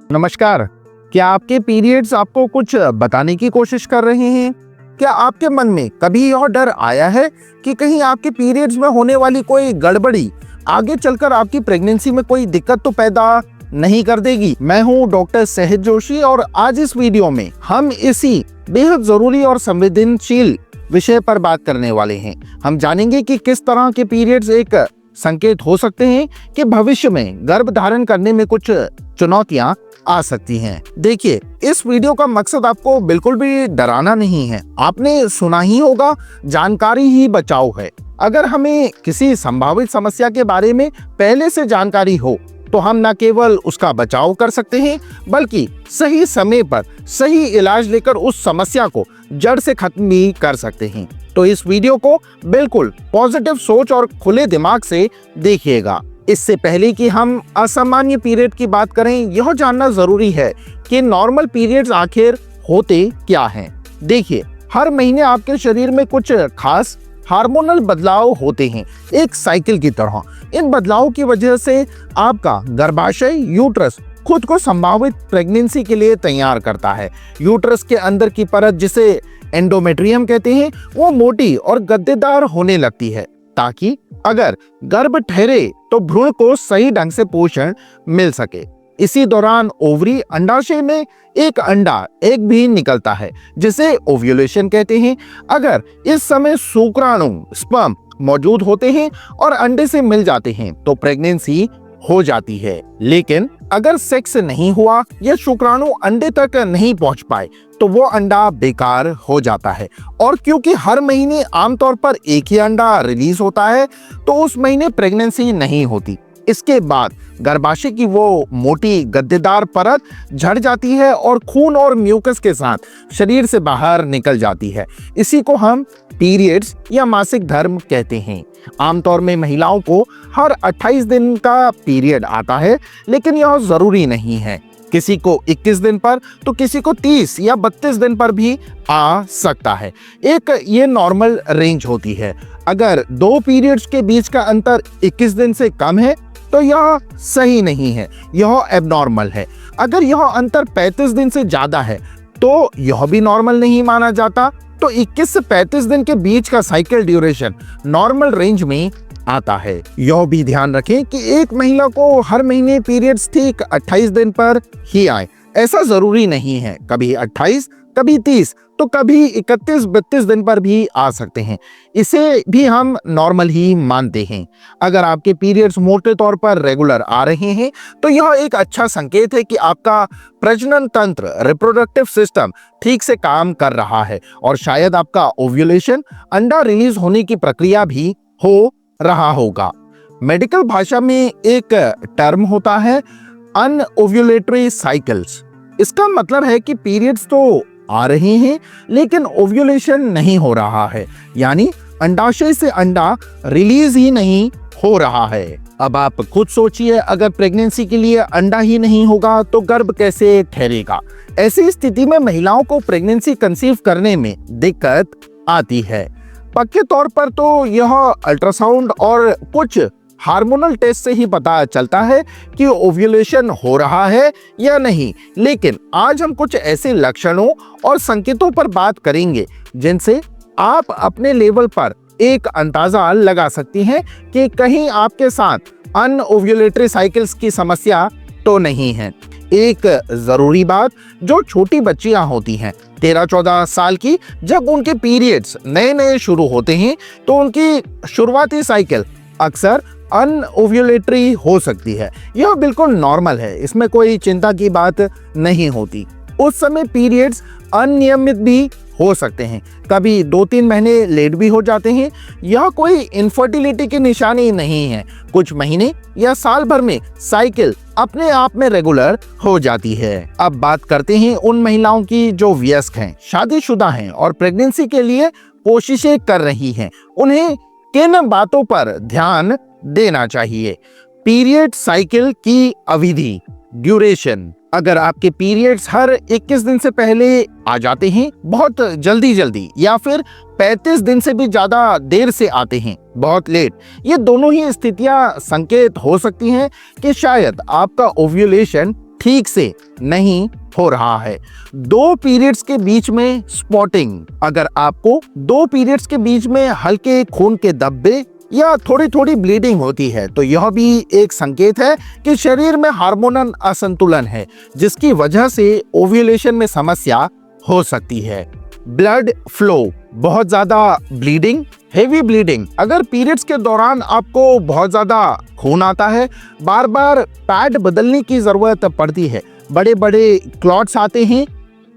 नमस्कार। क्या आपके पीरियड्स आपको कुछ बताने की कोशिश कर रहे हैं? क्या आपके मन में कभी यह डर आया है कि कहीं आपके पीरियड्स में होने वाली कोई गड़बड़ी आगे चलकर आपकी प्रेगनेंसी में कोई दिक्कत तो पैदा नहीं कर देगी? मैं हूं डॉक्टर सहज जोशी और आज इस वीडियो में हम इसी बेहद जरूरी और संवेदनशील विषय पर बात करने वाले हैं। हम जानेंगे कि किस तरह के पीरियड्स एक संकेत हो सकते हैं कि भविष्य में गर्भ धारण करने में कुछ चुनौतियां आ सकती हैं। देखिए, इस वीडियो का मकसद आपको बिल्कुल भी डराना नहीं है। आपने सुना ही होगा, जानकारी ही बचाओ है। अगर हमें किसी संभावित समस्या के बारे में पहले से जानकारी हो तो हम न केवल उसका बचाव कर सकते हैं बल्कि सही समय पर सही इलाज लेकर उस समस्या को जड़ से खत्म भी कर सकते हैं। तो इस वीडियो को बिल्कुल पॉजिटिव सोच और खुले दिमाग से देखिएगा। इससे पहले कि हम असामान्य पीरियड की बात करें, यह जानना जरूरी है कि नॉर्मल पीरियड्स आखिर होते क्या हैं। देखिए, हर महीने आपके शरीर में कुछ खास हार्मोनल बदलाव होते हैं, एक साइकिल की तरह। इन बदलावों की वजह से आपका गर्भाशय यूट्रस खुद को संभावित प्रेगनेंसी के लिए तैयार करता है। यूट्रस के अंदर की परत, जिसे एंडोमेट्रियम कहते हैं, वो मोटी और गद्देदार होने लगती है ताकि अगर गर्भ ठहरे तो भ्रूण को सही ढंग से पोषण मिल सके। इसी दौरान ओवरी अंडाशय में एक अंडा एग भी निकलता है जिसे ओव्यूलेशन कहते हैं। अगर इस समय शुक्राणु स्पर्म मौजूद होते हैं और अंडे से मिल जाते हैं तो प्रेगनेंसी हो जाती है। लेकिन अगर सेक्स नहीं हुआ या शुक्राणु अंडे तक नहीं पहुंच पाए तो वो अंडा बेकार हो जाता है। और क्योंकि हर महीने आमतौर पर एक ही अंडा रिलीज होता है तो उस महीने प्रेगनेंसी नहीं होती। इसके बाद गर्भाशय की वो मोटी गद्देदार परत झड़ जाती है और खून और म्यूकस के साथ शरीर से बाहर निकल जाती है। इसी को हम पीरियड्स या मासिक धर्म कहते हैं। आमतौर में महिलाओं को हर 28 दिन का पीरियड आता है, लेकिन यह जरूरी नहीं है। किसी को 21 दिन पर तो किसी को 30 या 32 दिन पर भी आ सकता है। एक ये नॉर्मल रेंज होती है। अगर दो पीरियड्स के बीच का अंतर 21 दिन से कम है तो यह सही नहीं है, यह एबनॉर्मल है। अगर यह अंतर 35 दिन से ज्यादा है तो यह भी नॉर्मल नहीं माना जाता। तो 21 से 35 दिन के बीच का साइकिल ड्यूरेशन नॉर्मल रेंज में आता है। यह भी ध्यान रखें कि एक महिला को हर महीने पीरियड्स ठीक 28 दिन पर ही आए, ऐसा जरूरी नहीं है। कभी 28, कभी 30 तो कभी 31-32 दिन पर भी आ सकते हैं। इसे भी हम नॉर्मल ही मानते हैं। अगर आपके पीरियड्स मोटे तौर पर रेगुलर आ रहे हैं तो यह एक अच्छा संकेत है कि आपका प्रजनन तंत्र, रिप्रोडक्टिव सिस्टम ठीक से काम कर रहा है और शायद आपका ओव्यूलेशन, अंडा रिलीज होने की प्रक्रिया भी हो रहा होगा। मेडिकल भाषा में एक टर्म होता है अनओव्यूलेटरी साइकिल्स। इसका मतलब है कि पीरियड्स तो आ रहे हैं लेकिन ओव्यूलेशन नहीं हो रहा है, यानी अंडाशय से अंडा रिलीज ही नहीं हो रहा है। अब आप खुद सोचिए, अगर प्रेगनेंसी के लिए अंडा ही नहीं होगा तो गर्भ कैसे ठहरेगा? ऐसी स्थिति में महिलाओं को प्रेगनेंसी कंसीव करने में दिक्कत आती है। पक्के तौर पर तो यह अल्ट्रासाउंड और कुछ हार्मोनल टेस्ट से ही पता चलता है कि ओव्यूलेशन हो रहा है या नहीं। लेकिन आज हम कुछ ऐसे लक्षणों और संकेतों पर बात करेंगे जिनसे आप अपने लेवल पर एक अंदाजा लगा सकती हैं कि कहीं आपके साथ अनओव्यूलेटरी साइकिल्स की समस्या तो नहीं है। एक जरूरी बात, जो छोटी बच्चियां होती हैं 13-14 साल की, जब उनके पीरियड्स नए नए शुरू होते हैं तो उनकी शुरुआती साइकिल अक्सर अनओव्यूलेटरी हो सकती है। यह बिल्कुल नॉर्मल है, इसमें कोई चिंता की बात नहीं होती। उस समय पीरियड्स अनियमित भी हो सकते हैं, कभी 2-3 महीने लेट भी हो जाते हैं। यह कोई इनफर्टिलिटी की निशानी नहीं है। कुछ महीने या साल भर में साइकिल अपने आप में रेगुलर हो जाती है। अब बात करते हैं उन महिलाओं की जो वयस्क हैं, शादीशुदा हैं और प्रेगनेंसी के लिए कोशिशें कर रही हैं। उन्हें किन बातों पर ध्यान देना चाहिए? पीरियड साइकिल की अवधि, ड्यूरेशन। अगर आपके पीरियड्स हर 21 दिन से पहले आ जाते हैं, बहुत जल्दी या फिर 35 दिन से भी ज्यादा देर से आते हैं, बहुत लेट, ये दोनों ही स्थितियां संकेत हो सकती हैं कि शायद आपका ओव्यूलेशन ठीक से नहीं हो रहा है। 2 पीरियड्स के बीच में स्पॉटिंग, अगर आपको 2 पीरियड्स के बीच में हल्के खून के धब्बे या थोड़ी थोड़ी ब्लीडिंग होती है तो यह भी एक संकेत है कि शरीर में हार्मोनल असंतुलन है, जिसकी वजह से ओव्यूलेशन में समस्या हो सकती है। ब्लड फ्लो, बहुत ज्यादा ब्लीडिंग, हेवी ब्लीडिंग, अगर पीरियड्स के दौरान आपको बहुत ज्यादा खून आता है, बार बार पैड बदलने की जरूरत पड़ती है, बड़े बड़े क्लॉट्स आते हैं,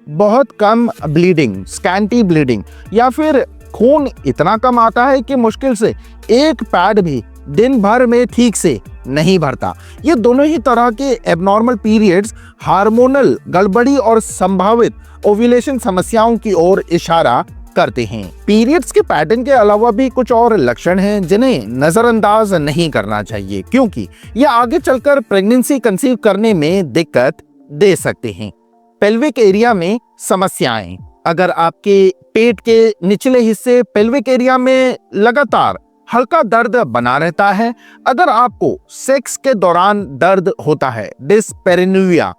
बहुत कम ब्लीडिंग, स्कैंटी ब्लीडिंग, या फिर खून इतना कम आता है कि मुश्किल से एक पैड भी दिन भर में ठीक से नहीं भरता, ये दोनों ही तरह के एबनॉर्मल पीरियड्स हार्मोनल गड़बड़ी और संभावित ओव्यूलेशन समस्याओं की ओर इशारा करते हैं। पीरियड्स के पैटर्न के अलावा भी कुछ और लक्षण हैं जिन्हें नजरअंदाज नहीं करना चाहिए, क्योंकि ये आगे चलकर प्रेगनेंसी कंसीव करने में दिक्कत दे सकते हैं। पेल्विक एरिया में समस्याएं, अगर आपके पेट के निचले हिस्से पेल्विक एरिया में लगातार हल्का दर्द बना रहता है, अगर आपको सेक्स के दौरान दर्द होता है, डिस्पेरिनुरिया,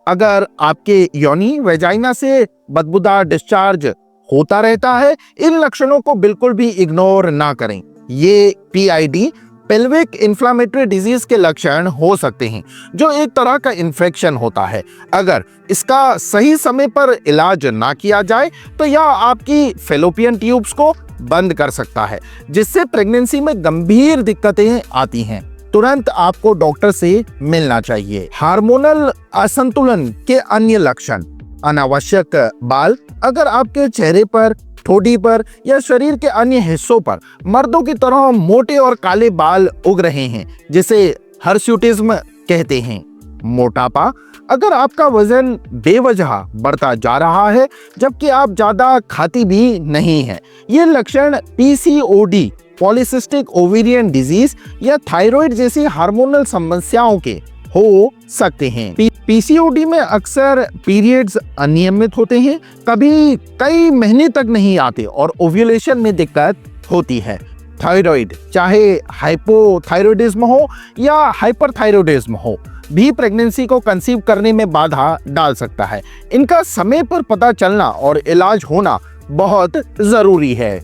अगर आपके योनि वेजाइना से बदबूदार डिस्चार्ज होता रहता है, इन लक्षणों को बिल्कुल भी इग्नोर ना करें। ये पीआईडी, पेल्विक इन्फ्लेमेटरी डिजीज के लक्षण हो सकते हैं, जो एक तरह का इन्फेक्शन होता है। अगर इसका सही समय पर इलाज ना किया जाए तो यह आपकी फेलोपियन ट्यूब्स को बंद कर सकता है, जिससे प्रेगनेंसी में गंभीर दिक्कतें आती हैं। तुरंत आपको डॉक्टर से मिलना चाहिए। हार्मोनल असंतुलन के अन्य लक्षण, अनावश्यक बाल, अगर आपके चेहरे पर, ठोड़ी पर या शरीर के अन्य हिस्सों पर मर्दों की तरह मोटे और काले बाल उग रहे हैं, जिसे हर्स्यूटिज्म कहते हैं। मोटापा, अगर आपका वजन बेवजह बढ़ता जा रहा है जबकि आप ज्यादा खाती भी नहीं है, ये लक्षण पीसीओडी, पॉलीसिस्टिक ओवेरियन डिजीज या थायराइड जैसी हार्मोनल समस्याओं के हो सकते हैं। पीसीओडी में अक्सर पीरियड्स अनियमित होते हैं, कभी कई महीने तक नहीं आते और ओव्यूलेशन में दिक्कत होती है। थायराइड, चाहे हाइपोथायराइडिज्म हो या हाइपरथायराइडिज्म हो, भी प्रेगनेंसी को कंसीव करने में बाधा डाल सकता है। इनका समय पर पता चलना और इलाज होना बहुत जरूरी है।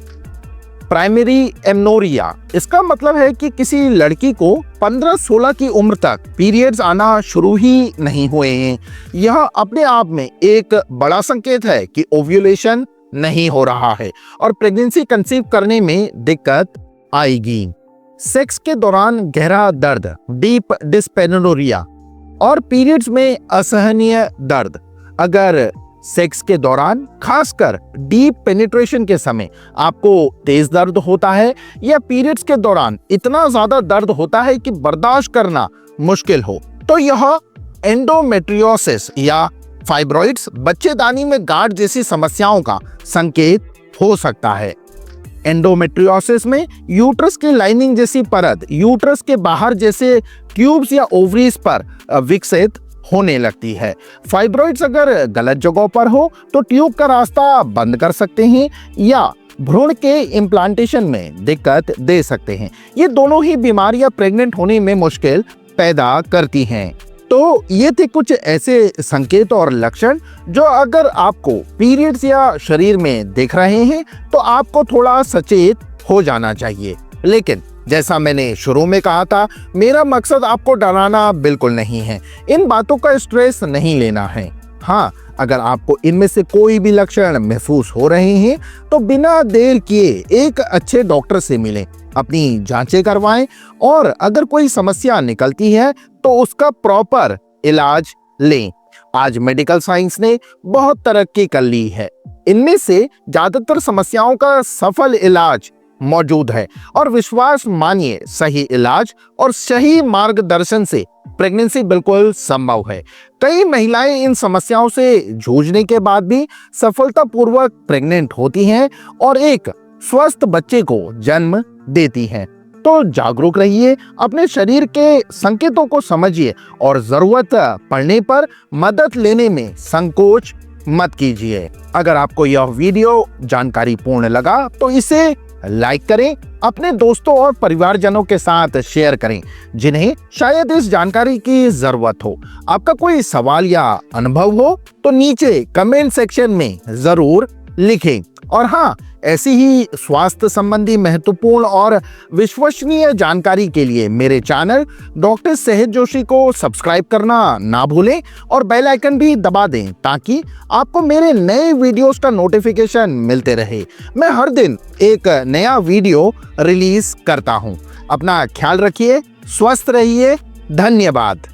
प्राइमरी एमनोरिया, इसका मतलब है कि किसी लड़की को 15-16 की उम्र तक पीरियड्स आना शुरू ही नहीं हुए हैं। यह अपने आप में एक बड़ा संकेत है कि ओव्यूलेशन नहीं हो रहा है और प्रेगनेंसी कंसीव करने में दिक्कत आएगी। सेक्स के दौरान गहरा दर्द, डीप डिस्पेनोरिया, और पीरियड्स में असहनीय दर्द, अगर सेक्स के दौरान खासकर डीप पेनिट्रेशन के समय आपको तेज दर्द होता है या पीरियड्स के दौरान इतना ज्यादा दर्द होता है कि बर्दाश्त करना मुश्किल हो, तो यह एंडोमेट्रियोसिस या फाइब्रॉइड्स, बच्चेदानी में गांठ जैसी समस्याओं का संकेत हो सकता है। एंडोमेट्रियोसिस में यूट्रस की लाइनिंग जैसी परत यूट्रस के बाहर जैसे ट्यूब्स या ओवरीज पर विकसित होने लगती है। फाइब्रॉइड्स अगर गलत जगहों पर हो तो ट्यूब का रास्ता बंद कर सकते हैं या भ्रूण के इम्प्लांटेशन में दिक्कत दे सकते हैं। ये दोनों ही बीमारियां प्रेग्नेंट होने में मुश्किल पैदा करती हैं। तो ये थे कुछ ऐसे संकेत और लक्षण जो अगर आपको पीरियड्स या शरीर में दिख रहे हैं तो आपको थोड़ा सचेत हो जाना चाहिए। लेकिन जैसा मैंने शुरू में कहा था, मेरा मकसद आपको डराना बिल्कुल नहीं है, इन बातों का स्ट्रेस नहीं लेना है। हाँ, अगर आपको इनमें से कोई भी लक्षण महसूस हो रहे हैं तो बिना देर किए एक अच्छे डॉक्टर से मिलें, अपनी जांचें करवाएं और अगर कोई समस्या निकलती है तो उसका प्रॉपर इलाज लें। आज मेडिकल साइंस ने बहुत तरक्की कर ली है, इनमें से ज्यादातर समस्याओं का सफल इलाज मौजूद है और विश्वास मानिए, सही इलाज और सही मार्गदर्शन से प्रेगनेंसी बिल्कुल संभव है। कई महिलाएं इन समस्याओं से जूझने के बाद भी सफलतापूर्वक प्रेग्नेंट होती हैं और एक स्वस्थ बच्चे को जन्म देती हैं। तो जागरूक रहिए, अपने शरीर के संकेतों को समझिए और जरूरत पड़ने पर मदद लेने में संकोच मत कीजिए। अगर आपको यह वीडियो जानकारीपूर्ण लगा तो इसे लाइक करें, अपने दोस्तों और परिवारजनों के साथ शेयर करें जिन्हें शायद इस जानकारी की जरूरत हो। आपका कोई सवाल या अनुभव हो तो नीचे कमेंट सेक्शन में जरूर लिखें। और हाँ, ऐसी ही स्वास्थ्य संबंधी महत्वपूर्ण और विश्वसनीय जानकारी के लिए मेरे चैनल डॉक्टर सेहत जोशी को सब्सक्राइब करना ना भूलें और बेल आइकन भी दबा दें ताकि आपको मेरे नए वीडियोस का नोटिफिकेशन मिलते रहे। मैं हर दिन एक नया वीडियो रिलीज करता हूं। अपना ख्याल रखिए, स्वस्थ रहिए, धन्यवाद।